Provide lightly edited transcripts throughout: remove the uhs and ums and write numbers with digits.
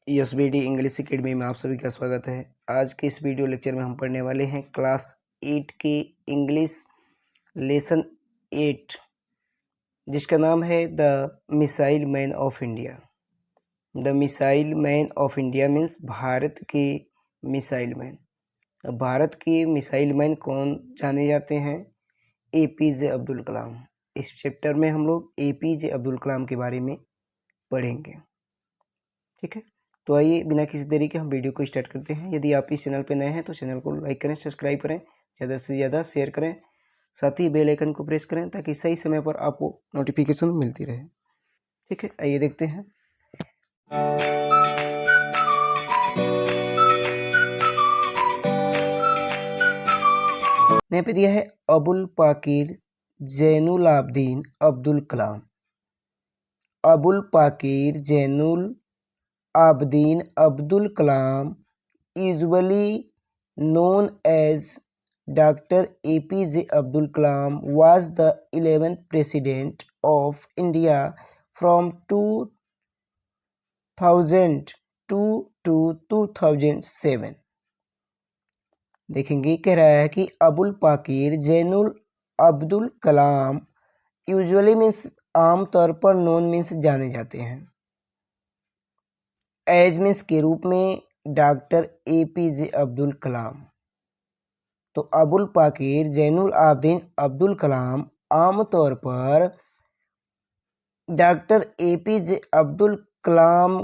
SBD English academy में आप सभी का स्वागत है। आज के इस वीडियो लेक्चर में हम पढ़ने वाले हैं क्लास 8 के इंग्लिश लेसन 8, जिसका नाम है the missile man of India. The missile man of India means Bharat के मिसाइल मैन। अब भारत के मिसाइल मैन कौन जाने जाते हैं? एपीजे अब्दुल कलाम। इस चैप्टर में हम लोग एपीजे अब्दुल कलाम के बारे में पढ़ेंगे। ठीक है, तो आइए बिना किसी देरी के हम वीडियो को स्टार्ट करते हैं। यदि आप इस चैनल पर नए हैं तो चैनल को लाइक करें, सब्सक्राइब करें, ज़्यादा से ज़्यादा शेयर करें, साथ ही बेल आइकन को प्रेस करें ताकि सही समय पर आपको नोटिफिकेशन मिलती रहे। ठीक है, आइए देखते हैं। यहाँ पे दिया है Abul Pakir Zainul Abedin Abdul Kalam. Abul Pakir Zainul Abedin Abdul Kalam usually known as Dr. APJ Abdul Kalam was the 11th President of India from 2002 to 2007। देखेंगे, कह रहा है कि अबुल पाकिर जैनुल अब्दुल कलाम यूजुअली मीन्स आमतौर पर, नॉन मीन्स जाने जाते हैं, एज मीन्स के रूप में, डॉक्टर एपीजे अब्दुल कलाम। तो अबुल पाकिर जैनुल आबदीन अब्दुल कलाम आमतौर पर डॉक्टर एपीजे अब्दुल कलाम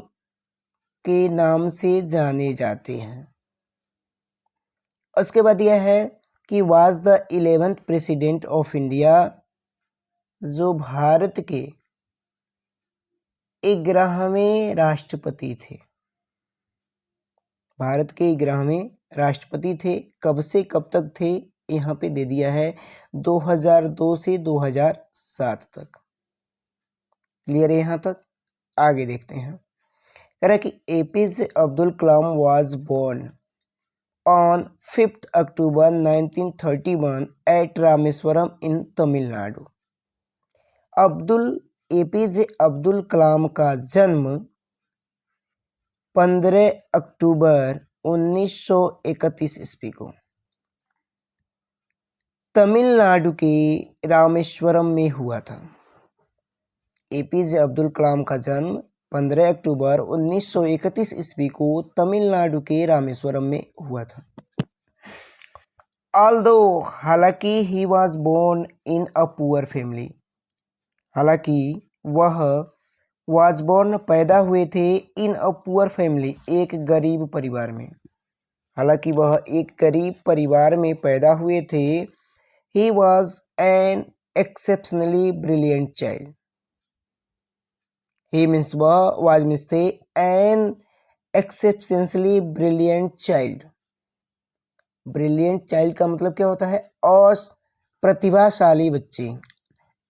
के नाम से जाने जाते हैं। उसके बाद यह है कि was the 11th president of India, जो भारत के 11वें राष्ट्रपति थे। भारत के 11वें राष्ट्रपति थे। कब से कब तक थे यहाँ पे दे दिया है, 2002 से 2007 तक। क्लियर है यहाँ तक? आगे देखते हैं। कह रहा है कि APJ Abdul Kalam was born on 5 October 1931 at Rameswaram in Tamil Nadu. APJ Abdul Kalam का जन्म 15 अक्टूबर 1931 ईस्वी को तमिलनाडु के रामेश्वरम में हुआ था। एपीजे अब्दुल कलाम का जन्म 15 अक्टूबर 1931 ईस्वी को तमिलनाडु के रामेश्वरम में हुआ था। ऑल्दो, हालांकि he was born in a poor family, हालांकि वह वॉज बोर्न पैदा हुए थे, इन अ पुअर फैमिली एक गरीब परिवार में, हालांकि वह एक गरीब परिवार में पैदा हुए थे। He was an exceptionally brilliant child. He means वह, वाज मीन्स थे, an exceptionally brilliant child. Brilliant child का मतलब क्या होता है? प्रतिभाशाली बच्चे।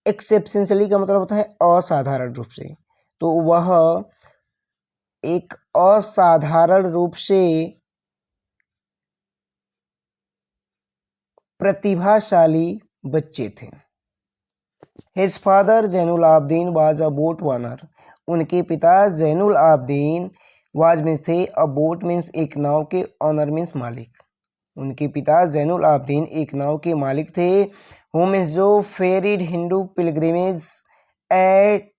एक्सेप्शनली का मतलब होता है असाधारण रूप से। तो वह एक असाधारण रूप से प्रतिभाशाली बच्चे थे। His father Zainul Abedin was a boat owner. उनके पिता जैनुल आबदीन वाज मीन्स थे, अ बोट मीन्स एक नाव के, ऑनर मीन्स मालिक। उनके पिता जैनुल आबदीन एक नाव के मालिक थे। हु मीन्स जो ferried Hindu pilgrimage at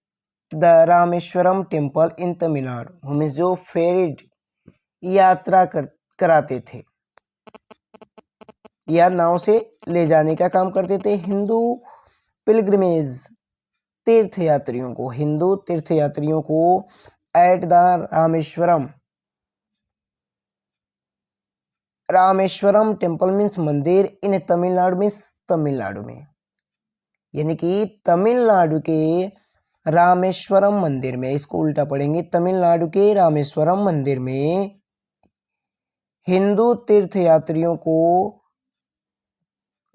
the Rameswaram temple in Tamil Nadu. Who means जो फेरिड यात्रा कराते थे या नाव से ले जाने का काम करते थे हिंदू पिलग्रिमेज तीर्थ यात्रियों को, हिंदू तीर्थ यात्रियों को, eight the Rameswaram, Rameswaram temple means मंदिर, इन तमिलनाडु मीन्स तमिलनाडु में, यानी कि तमिलनाडु के रामेश्वरम मंदिर में। इसको उल्टा पढ़ेंगे, तमिलनाडु के रामेश्वरम मंदिर में हिंदू तीर्थ यात्रियों को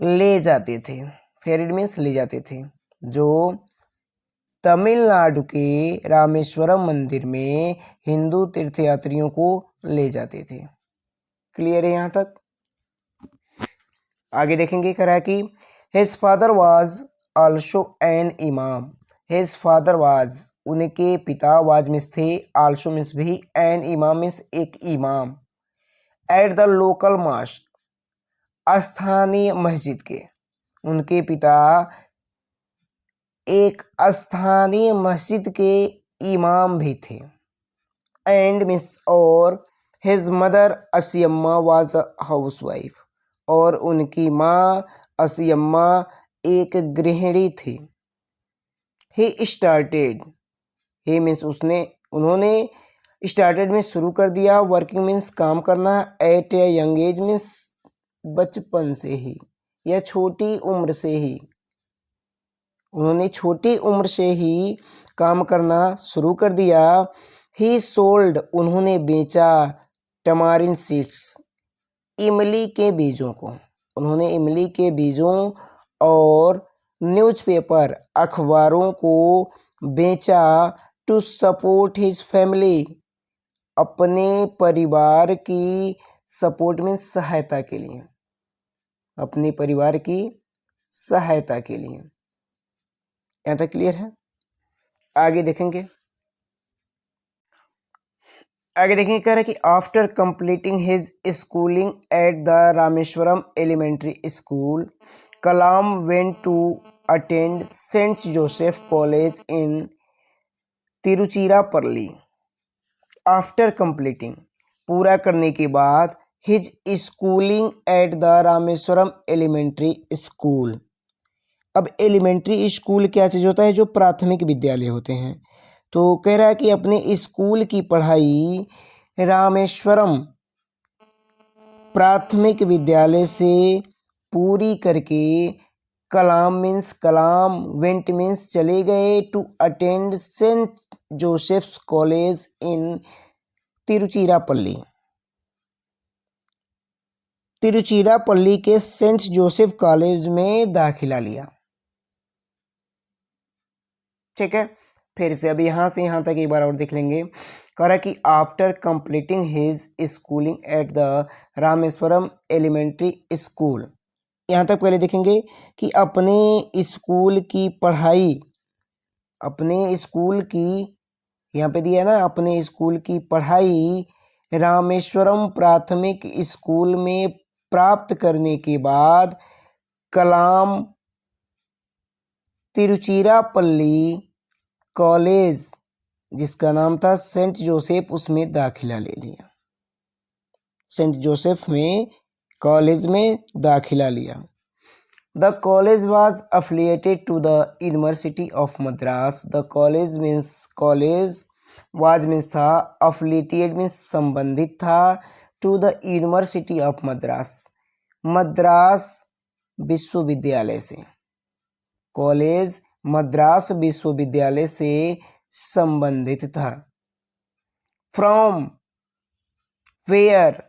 ले जाते थे। फेरिड मीन्स ले जाते थे, जो तमिलनाडु के रामेश्वरम मंदिर में हिंदू तीर्थयात्रियों को ले जाते थे। क्लियर है यहाँ तक? आगे देखेंगे। करा कि his father was also an इमाम। हिज फादर वाज, उनके पिता वाज मीन्स थे, आल्सो मीन्स भी, एन इमाम मीन्स एक इमाम, एट द लोकल मॉस्क स्थानीय मस्जिद के, उनके पिता एक स्थानीय मस्जिद के इमाम भी थे। एंड मीन्स और, his mother Asiyamma was a housewife, और उनकी माँ असियम्मा एक गृहिणी थी। ही स्टार्टेड, ही मीन्स उन्होंने, स्टार्टेड में शुरू कर दिया, वर्किंग मीन्स काम करना, at a young age means बचपन से ही या छोटी उम्र से ही, उन्होंने छोटी उम्र से ही काम करना शुरू कर दिया। ही सोल्ड, उन्होंने बेचा, टमारिन सीड्स, इमली के बीजों को, उन्होंने इमली के बीजों और न्यूज़पेपर, अखबारों को बेचा, टू सपोर्ट हिज फैमिली, अपने परिवार की सपोर्ट में सहायता के लिए, अपने परिवार की सहायता के लिए। यहाँ तक क्लियर है? आगे देखेंगे, कह रहा है कि after completing his schooling at the Rameswaram elementary school, Kalam went to attend saint Joseph college in Tiruchirappalli. After completing, पूरा करने के बाद, his schooling at the Rameswaram elementary school. अब एलिमेंट्री स्कूल क्या चीज़ होता है? जो प्राथमिक विद्यालय होते हैं। तो कह रहा है कि अपने स्कूल की पढ़ाई रामेश्वरम प्राथमिक विद्यालय से पूरी करके, Kalam means Kalam, went means चले गए, to attend saint Joseph's college in Tiruchirappalli, Tiruchirappalli के सेंट जोसेफ कॉलेज में दाखिला लिया। ठीक है, फिर से अभी यहाँ से यहाँ तक एक बार और देख लेंगे। कह रहा कि after completing his schooling at the Rameswaram elementary school, यहाँ तक पहले देखेंगे कि अपने स्कूल की पढ़ाई, अपने स्कूल की, यहाँ पे दिया है ना, अपने स्कूल की पढ़ाई रामेश्वरम प्राथमिक स्कूल में प्राप्त करने के बाद, कलाम तिरुचिरापल्ली कॉलेज, जिसका नाम था सेंट जोसेफ, उसमें दाखिला ले लिया, सेंट जोसेफ में कॉलेज में दाखिला लिया। The college was affiliated to the university of Madras. The college means college, was means था, अफिलिएटेड मीन्स संबंधित था, to the university of Madras, Madras विश्वविद्यालय से, कॉलेज मद्रास विश्वविद्यालय से संबंधित था। फ्रॉम वेयर,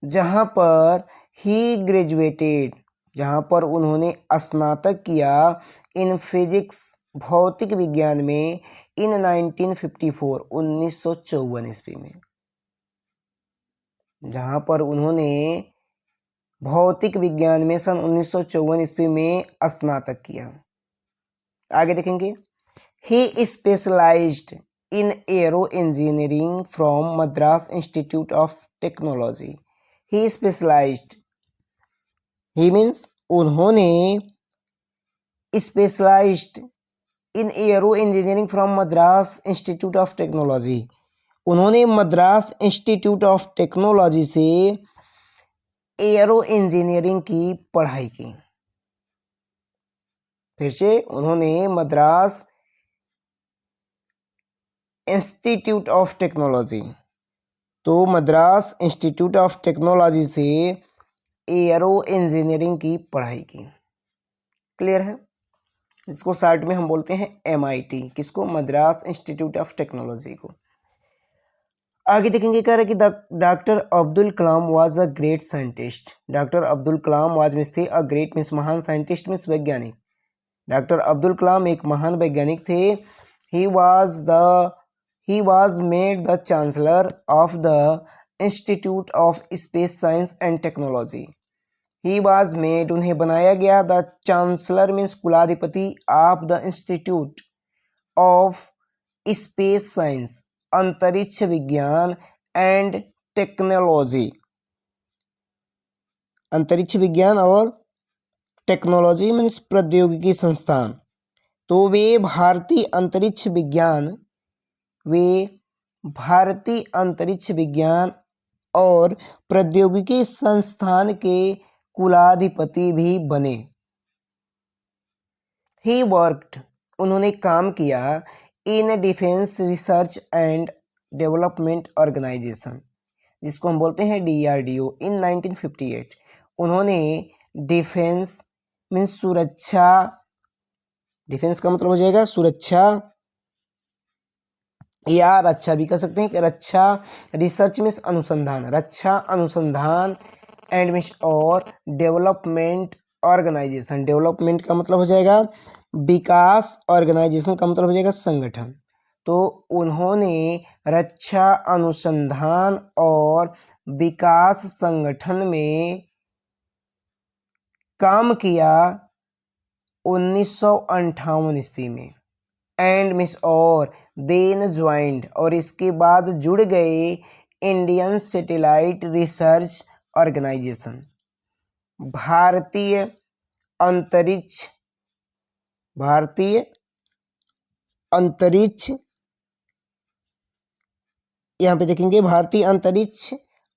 जहाँ पर, ही ग्रेजुएटेड, जहाँ पर उन्होंने स्नातक किया, इन फिजिक्स, भौतिक विज्ञान में, इन 1954, 1954 ईस्वी में, जहाँ पर उन्होंने भौतिक विज्ञान में सन 1954 ईस्वी में स्नातक किया। आगे देखेंगे, he specialised in aero engineering from Madras institute of technology. He specialised, he means उन्होंने, specialised in aero engineering from Madras institute of technology, उन्होंने मद्रास इंस्टीट्यूट ऑफ टेक्नोलॉजी से एरो इंजीनियरिंग की पढ़ाई की। फिर से, उन्होंने मद्रास इंस्टीट्यूट ऑफ टेक्नोलॉजी, तो मद्रास इंस्टीट्यूट ऑफ टेक्नोलॉजी से एरो इंजीनियरिंग की पढ़ाई की। क्लियर है? जिसको शॉर्ट में हम बोलते हैं MIT, किसको? मद्रास इंस्टीट्यूट ऑफ टेक्नोलॉजी को। आगे देखेंगे, कह रहे कि doctor Abdul Kalam was a great scientist. Doctor Abdul Kalam was means थे, अ ग्रेट मीन्स महान, साइंटिस्ट मीन्स वैज्ञानिक। डॉक्टर अब्दुल कलाम एक महान वैज्ञानिक थे। He was made the chancellor of the institute of space science and technology. He was made, उन्हें बनाया गया, द चांसलर मीन्स कुलाधिपति, of the institute of space science, अंतरिक्ष विज्ञान एंड टेक्नोलॉजी, अंतरिक्ष विज्ञान और टेक्नोलॉजी मीन्स प्रौद्योगिकी संस्थान। तो वे भारतीय अंतरिक्ष विज्ञान और प्रौद्योगिकी संस्थान के कुलाधिपति भी बने। ही वर्कड, उन्होंने काम किया in defence research and development organisation, जिसको हम बोलते हैं DRDO, इन 1958। उन्होंने डिफेंस मीन्स सुरक्षा, डिफेंस का मतलब हो जाएगा सुरक्षा या रक्षा भी कह सकते हैं कि रक्षा, रिसर्च मीन्स अनुसंधान, रक्षा अनुसंधान एंड मीन्स और डेवलपमेंट ऑर्गेनाइजेशन, डेवलपमेंट का मतलब हो जाएगा विकास, ऑर्गेनाइजेशन का मतलब हो जाएगा संगठन। तो उन्होंने रक्षा अनुसंधान और विकास संगठन में काम किया 1958 ईस्वी में। एंड मिस और देन ज्वाइंड, और इसके बाद जुड़ गए इंडियन सैटेलाइट रिसर्च ऑर्गेनाइजेशन, भारतीय अंतरिक्ष, यहाँ पे देखेंगे भारतीय अंतरिक्ष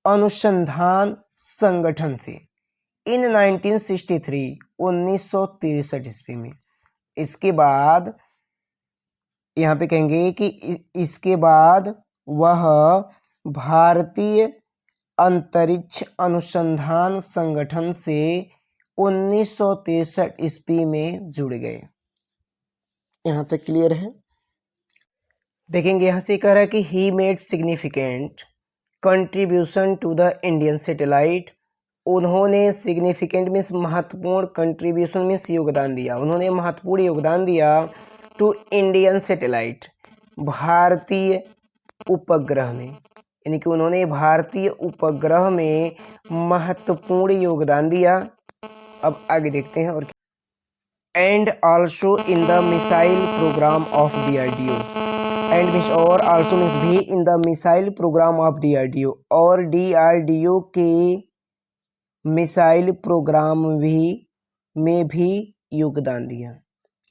अनुसंधान संगठन से इन 1963 ईस्वी में। इसके बाद यहाँ पे कहेंगे कि इसके बाद वह भारतीय अंतरिक्ष अनुसंधान संगठन से 1963 ईस्वी में जुड़ गए। यहाँ तक क्लियर है। देखेंगे यहाँ से कह रहा है कि he made significant contribution to the Indian satellite, उन्होंने सिग्निफिकेंट मीन्स महत्वपूर्ण, कंट्रीब्यूशन मीन्स योगदान दिया, उन्होंने महत्वपूर्ण योगदान दिया टू इंडियन सैटेलाइट, भारतीय उपग्रह में, यानी कि उन्होंने भारतीय उपग्रह में महत्वपूर्ण योगदान दिया। अब आगे देखते हैं और and also in the missile programme of DRDO, and means और आल्सो मीन्स भी in the missile programme of DRDO, और DRDO के मिसाइल प्रोग्राम में भी योगदान दिया।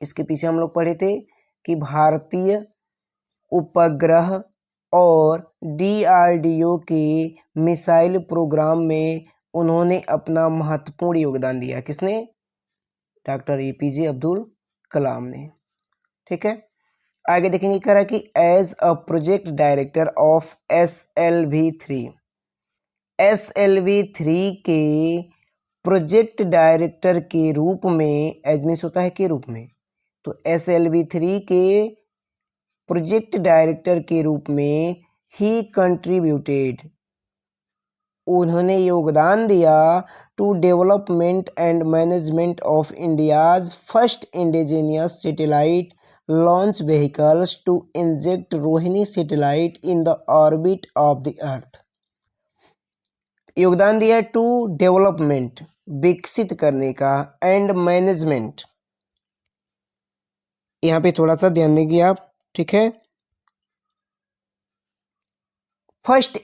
इसके पीछे हम लोग पढ़े थे कि भारतीय उपग्रह और DRDO के मिसाइल प्रोग्राम में उन्होंने अपना महत्वपूर्ण योगदान दिया। किसने? डॉक्टर APJ अब्दुल कलाम ने। ठीक है, आगे देखेंगे कह रहा कि as a project director of SLV3 के प्रोजेक्ट डायरेक्टर के रूप में, एज मीन्स होता है के रूप में, तो SLV3 के प्रोजेक्ट डायरेक्टर के रूप में ही कंट्रीब्यूटेड, उन्होंने योगदान दिया to development and management of India's first indigenous satellite launch vehicles to inject Rohini satellite in the orbit of the earth. योगदान दिया टू डेवलपमेंट, विकसित करने का, एंड मैनेजमेंट, यहाँ पे थोड़ा सा ध्यान देंगे आप। ठीक है, फर्स्ट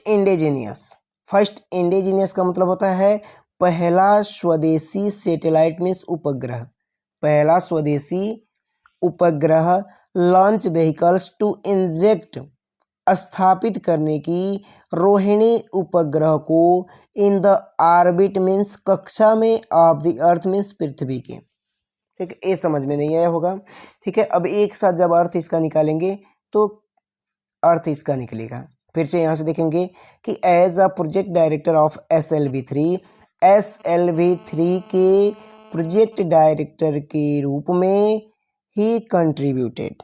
इंडिजीनियस का मतलब होता है पहला स्वदेशी सैटेलाइट मीन्स उपग्रह, पहला स्वदेशी उपग्रह, लॉन्च व्हीकल्स टू इंजेक्ट, स्थापित करने की, रोहिणी उपग्रह को, इन द ऑर्बिट मीन्स कक्षा में, ऑफ द अर्थ मीन्स पृथ्वी के। ठीक है, ये समझ में नहीं आया होगा। ठीक है, अब एक साथ जब अर्थ इसका निकालेंगे तो अर्थ इसका निकलेगा। फिर से यहाँ से देखेंगे कि as a project director of SLV3 के प्रोजेक्ट डायरेक्टर के रूप में ही कंट्रीब्यूटेड,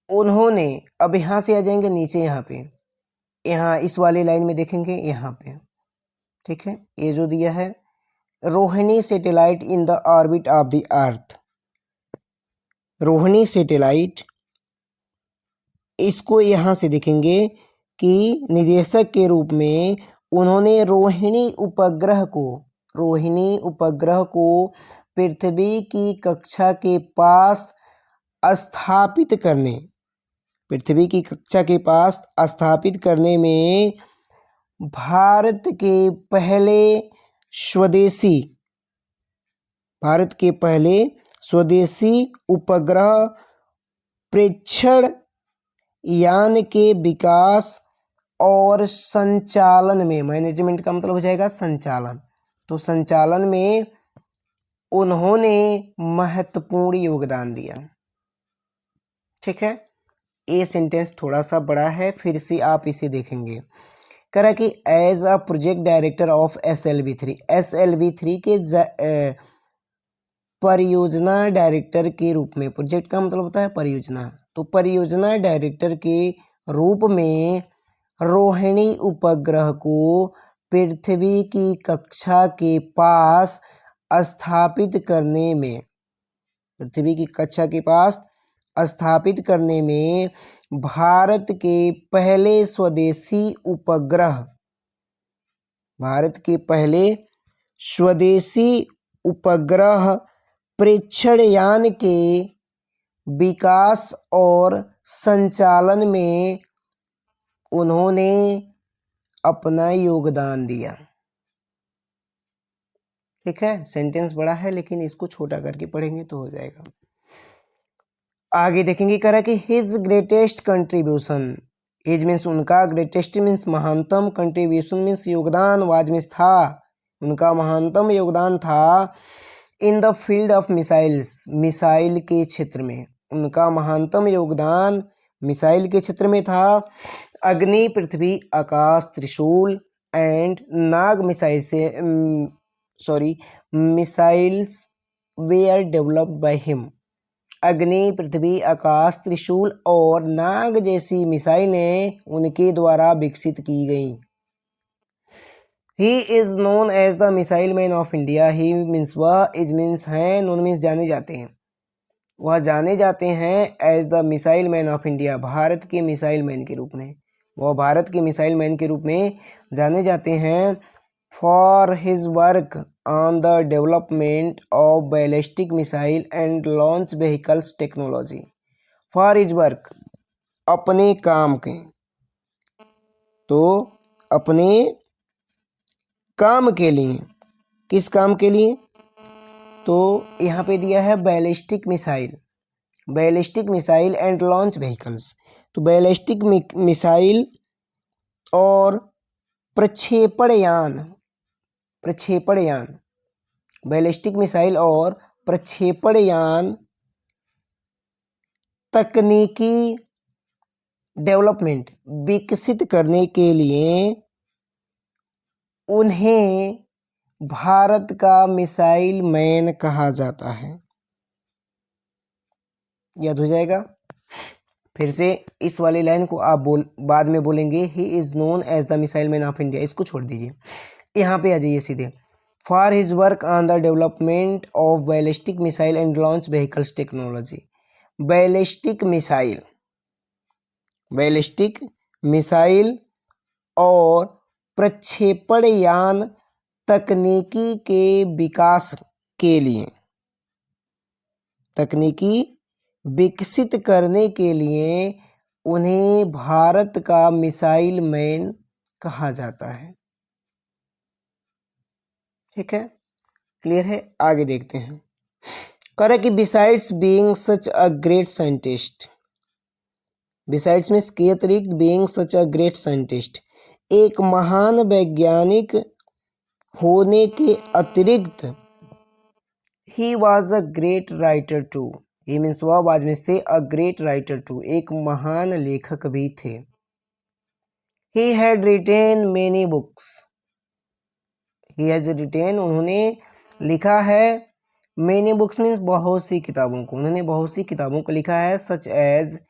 उन्होंने, अब यहाँ से आ जाएंगे नीचे, यहाँ पे, यहाँ इस वाली लाइन में देखेंगे यहाँ पे। ठीक है, ये जो दिया है Rohini satellite in the orbit of the earth, Rohini satellite, इसको यहाँ से देखेंगे कि निदेशक के रूप में उन्होंने रोहिणी उपग्रह को पृथ्वी की कक्षा के पास स्थापित करने, पृथ्वी की कक्षा के पास स्थापित करने में भारत के पहले स्वदेशी उपग्रह प्रेक्षण यान के विकास और संचालन में, मैनेजमेंट का मतलब हो जाएगा संचालन, तो संचालन में उन्होंने महत्वपूर्ण योगदान दिया। ठीक है, ये सेंटेंस थोड़ा सा बड़ा है, फिर से आप इसे देखेंगे। कह रहा कि as a project director of SLV3 के परियोजना डायरेक्टर के रूप में, प्रोजेक्ट का मतलब होता है परियोजना, तो परियोजना डायरेक्टर के रूप में रोहिणी उपग्रह को पृथ्वी की कक्षा के पास स्थापित करने में, पृथ्वी की कक्षा के पास स्थापित करने में भारत के पहले स्वदेशी उपग्रह, भारत के पहले स्वदेशी उपग्रह प्रेक्षण यान के विकास और संचालन में उन्होंने अपना योगदान दिया। ठीक है, सेंटेंस बड़ा है लेकिन इसको छोटा करके पढ़ेंगे तो हो जाएगा। आगे देखेंगे, कह रहा कि his greatest contribution, his means उनका, ग्रेटेस्ट मीन्स महानतम, कंट्रीब्यूशन मीन्स योगदान, वाज मीन्स था, उनका महानतम योगदान था in the field of missiles, missile के क्षेत्र में, उनका महानतम योगदान मिसाइल के क्षेत्र में था। अग्नि, पृथ्वी, आकाश, त्रिशूल एंड नाग मिसाइल से missiles were developed by him, Agni, Prithvi, Akash, त्रिशूल और नाग जैसी मिसाइलें उनके द्वारा विकसित की गई। He is known as the missile man of India, he means वह, इज मीन्स हैं, नोन मीन्स जाने जाते हैं, वह जाने जाते हैं as the missile man of India, Bharat के मिसाइल मैन के रूप में, वह भारत के मिसाइल मैन के रूप में जाने जाते हैं। For his work on the development of ballistic missile and launch vehicles technology, for his work, अपने काम के, तो अपने काम के लिए, किस काम के लिए, तो यहाँ पे दिया है ballistic missile and launch vehicles, तो बैलिस्टिक मिसाइल और प्रक्षेपण यान, बैलिस्टिक मिसाइल और प्रक्षेपण यान तकनीकी डेवलपमेंट, विकसित करने के लिए उन्हें भारत का मिसाइल मैन कहा जाता है। याद हो जाएगा। फिर से इस वाली लाइन को आप बाद में बोलेंगे, he is known as the missile man of India, इसको छोड़ दीजिए, यहाँ पे आ जाइए सीधे। For his work on the development of ballistic missile and launch vehicles technology, ballistic missile और प्रक्षेपण यान तकनीकी के विकास के लिए, तकनीकी विकसित करने के लिए उन्हें भारत का मिसाइल मैन कहा जाता है। ठीक है, क्लियर है। आगे देखते हैं। कह रहा कि besides being such a great scientist, besides means के अतिरिक्त, being such a great scientist, एक महान वैज्ञानिक होने के अतिरिक्त, he was a great writer too, he means वह, वाज मीन्स थे, अ ग्रेट राइटर टू, एक महान लेखक भी थे। He had written many books, he has written, उन्होंने लिखा है, मेनी बुक्स मीन्स बहुत सी किताबों को, उन्होंने बहुत सी किताबों को लिखा है, सच एज,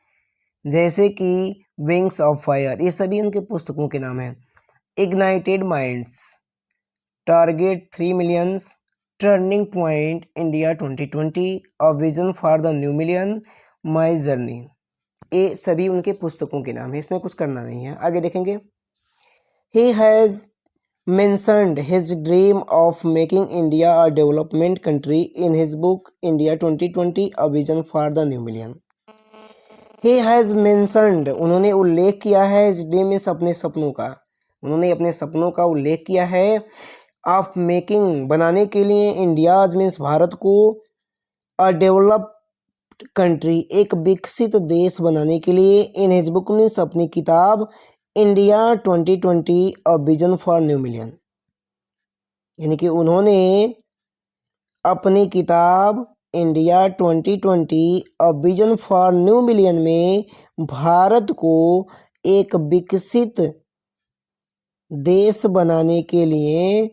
जैसे कि विंग्स ऑफ फायर, ये सभी उनके पुस्तकों के नाम हैं। Ignited minds, target 3 millions, turning point India 2020, a vision for the new million, my journey, ये सभी उनके पुस्तकों के नाम है, इसमें कुछ करना नहीं है। आगे देखेंगे। He has mentioned his dream of making India a development country in his book India 2020 A Vision for the New Millennium. He has mentioned, उन्होंने उल्लेख किया है, his dream is अपने सपनों का, उन्होंने अपने सपनों का उल्लेख किया है, ऑफ मेकिंग बनाने के लिए, इंडिया मीन्स भारत को, अ डेवलप्ड कंट्री एक विकसित देश बनाने के लिए, इन हिज बुक मीन्स अपनी किताब India 2020 a vision for new million, यानी कि उन्होंने अपनी किताब India 2020 a vision for new million में भारत को एक विकसित देश बनाने के लिए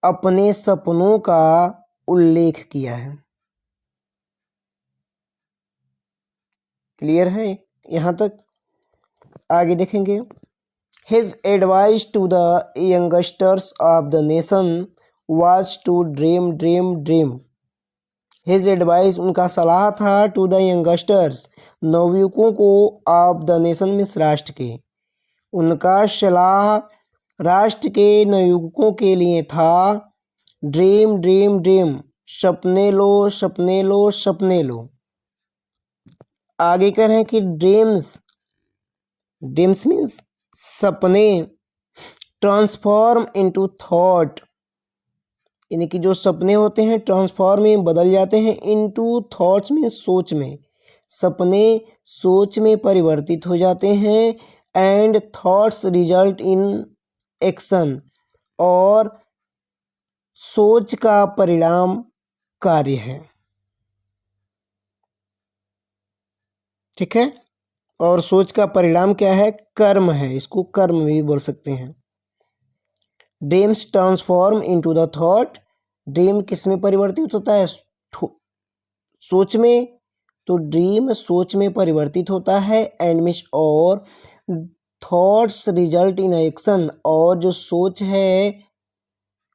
अपने सपनों का उल्लेख किया है। क्लियर है यहाँ तक? आगे देखेंगे। His advice to the youngsters of the nation was to dream, dream, dream. His advice उनका सलाह था to the youngsters नवयुवकों को, of the nation मीन्स राष्ट्र के, उनका सलाह राष्ट्र के नवयुवकों के लिए था ड्रीम ड्रीम ड्रीम, सपने लो सपने लो सपने लो। आगे कह रहे हैं कि ड्रीम्स, ड्रीम्स मीन्स सपने, ट्रांसफॉर्म इनटू थॉट, यानी कि जो सपने होते हैं ट्रांसफॉर्म में बदल जाते हैं, इनटू थॉट्स में सोच में, सपने सोच में परिवर्तित हो जाते हैं, and thoughts result in action, और सोच का परिणाम कार्य है। ठीक है, और सोच का परिणाम क्या है? कर्म है, इसको कर्म भी बोल सकते हैं। Dreams transform into the thought, dream किस में परिवर्तित होता है? सोच में, तो ड्रीम सोच में परिवर्तित होता है, एंड मिस और थॉट्स रिजल्ट इन एक्शन, और जो सोच है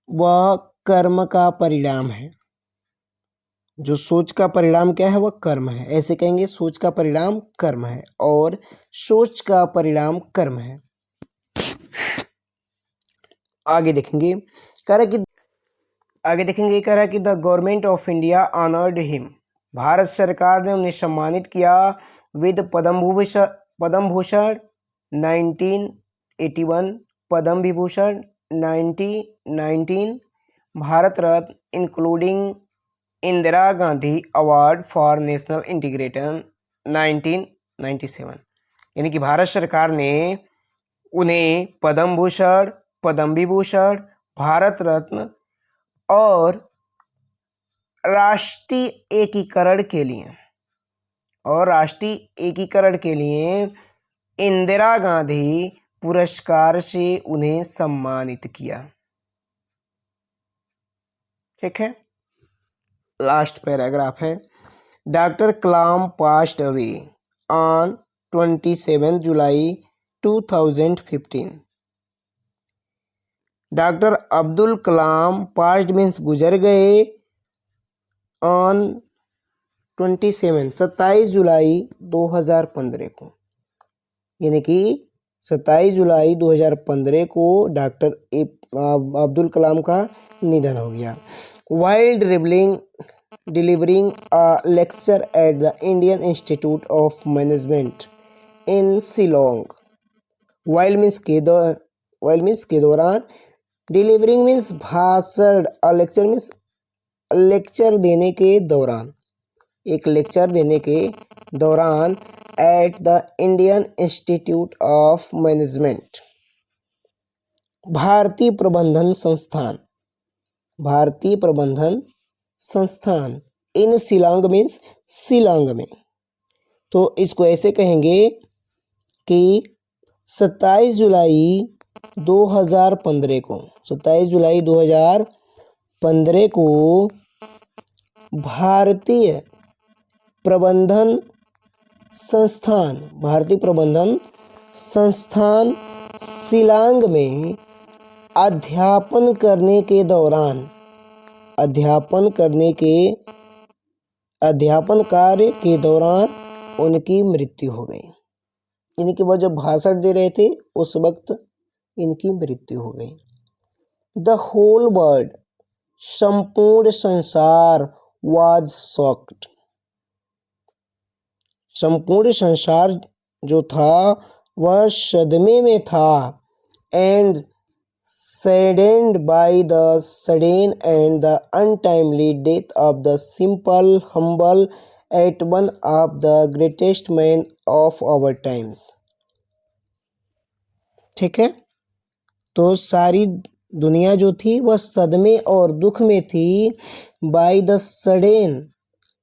वह कर्म का परिणाम है। जो सोच का परिणाम क्या है? वह कर्म है। ऐसे कहेंगे सोच का परिणाम कर्म है और सोच का परिणाम कर्म है। आगे देखेंगे, कह रहा कि आगे देखेंगे कह रहा कि the government of India honoured him, Bharat सरकार ने उन्हें सम्मानित किया with Padma Bhushan 1981, Padma Vibhushan 1919, Bharat Ratna including Indira Gandhi award for national integration 1997, यानी कि भारत सरकार ने उन्हें पद्म भूषण, पद्म विभूषण, भारत रत्न और राष्ट्रीय एकीकरण के लिए इंदिरा गांधी पुरस्कार से उन्हें सम्मानित किया। ठीक है, लास्ट पैराग्राफ है। Doctor Kalam passed away on 27 July 2015। Doctor Abdul Kalam passed means गुजर गए, ऑन 27 जुलाई 2015 को, यानी कि 27 जुलाई 2015 को डॉक्टर अब्दुल कलाम का निधन हो गया। While delivering a lecture at the Indian Institute of Management in Shillong, while means के दौरान, delivering means भाषण, a lecture means लेक्चर देने के दौरान, एक लेक्चर देने के दौरान, at the Indian Institute of Management, भारतीय प्रबंधन संस्थान, इन शिलांग मीन्स शिलांग में। तो इसको ऐसे कहेंगे कि 27 जुलाई 2015 को, 27 जुलाई 2015 को भारतीय प्रबंधन संस्थान शिलांग में अध्यापन कार्य के दौरान उनकी मृत्यु हो गई, यानी कि वह जब भाषण दे रहे थे उस वक्त इनकी मृत्यु हो गई। द होल वर्ल्ड, संपूर्ण संसार, वाज शॉक्ड, संपूर्ण संसार जो था वह सदमे में था। And saddened by the sudden and the untimely death of the simple, humble, at one of the greatest men of our times। ठीक है, तो सारी दुनिया जो थी वह सदमे और दुख में थी। बाय द सडन,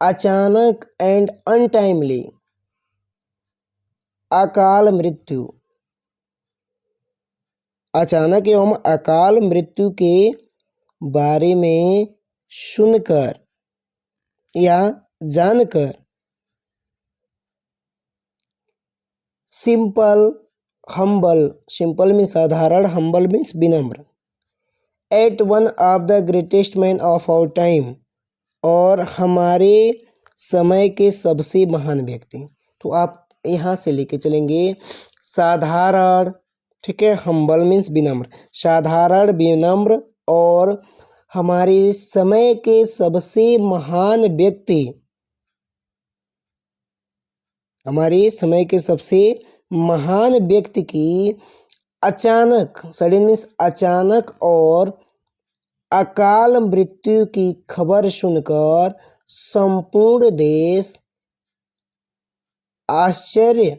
अचानक, एंड अनटाइमली, अकाल मृत्यु, अचानक एवं अकाल मृत्यु के बारे में सुनकर या जानकर। सिंपल, हम्बल, सिंपल मीन्स साधारण, हम्बल मीन्स विनम्र। At one of the greatest man of our time, और हमारे समय के सबसे महान व्यक्ति। तो आप यहाँ से लेके चलेंगे साधारण, ठीक है, हम्बल मीन्स विनम्र, साधारण, विनम्र, और हमारे समय के सबसे महान व्यक्ति, हमारे समय के सबसे महान व्यक्ति की अचानक, सडन मीन्स अचानक, और अकाल मृत्यु की खबर सुनकर संपूर्ण देश आश्चर्य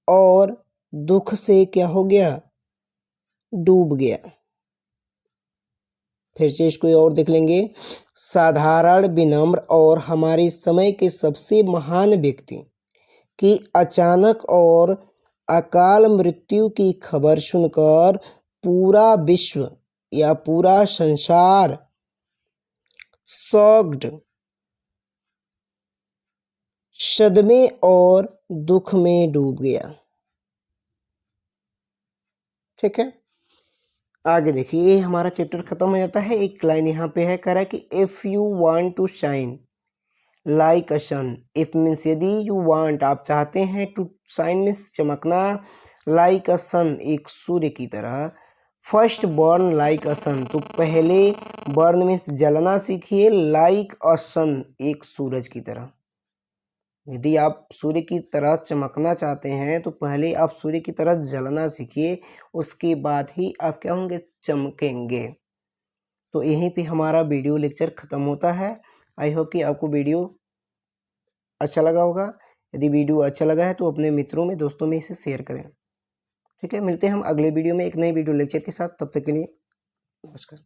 और दुख से क्या हो गया, डूब गया। फिर से इसको और देख लेंगे। साधारण, विनम्र, और हमारे समय के सबसे महान व्यक्ति की अचानक और अकाल मृत्यु की खबर सुनकर पूरा विश्व या पूरा संसार शॉक्ड, सदमे और दुख में डूब गया। ठीक है, आगे देखिए, ये हमारा चैप्टर खत्म हो जाता है। एक लाइन यहाँ पे है, कह रहा है कि if you want to shine like a sun, if means यदि, यू वांट आप चाहते हैं, टू शाइन मीन्स चमकना, लाइक अ सन एक सूर्य की तरह, first burn like a sun तो पहले बर्न मीन्स जलना सीखिए, लाइक अ सन एक सूरज की तरह। यदि आप सूर्य की तरह चमकना चाहते हैं तो पहले आप सूर्य की तरह जलना सीखिए, उसके बाद ही आप क्या होंगे, चमकेंगे। तो यहीं पे हमारा वीडियो लेक्चर ख़त्म होता है। आई होप कि आपको वीडियो अच्छा लगा होगा। यदि वीडियो अच्छा लगा है तो अपने मित्रों में, दोस्तों में इसे शेयर करें। ठीक है, मिलते हैं हम अगले वीडियो में एक नए वीडियो लेक्चर के साथ। तब तक के लिए नमस्कार।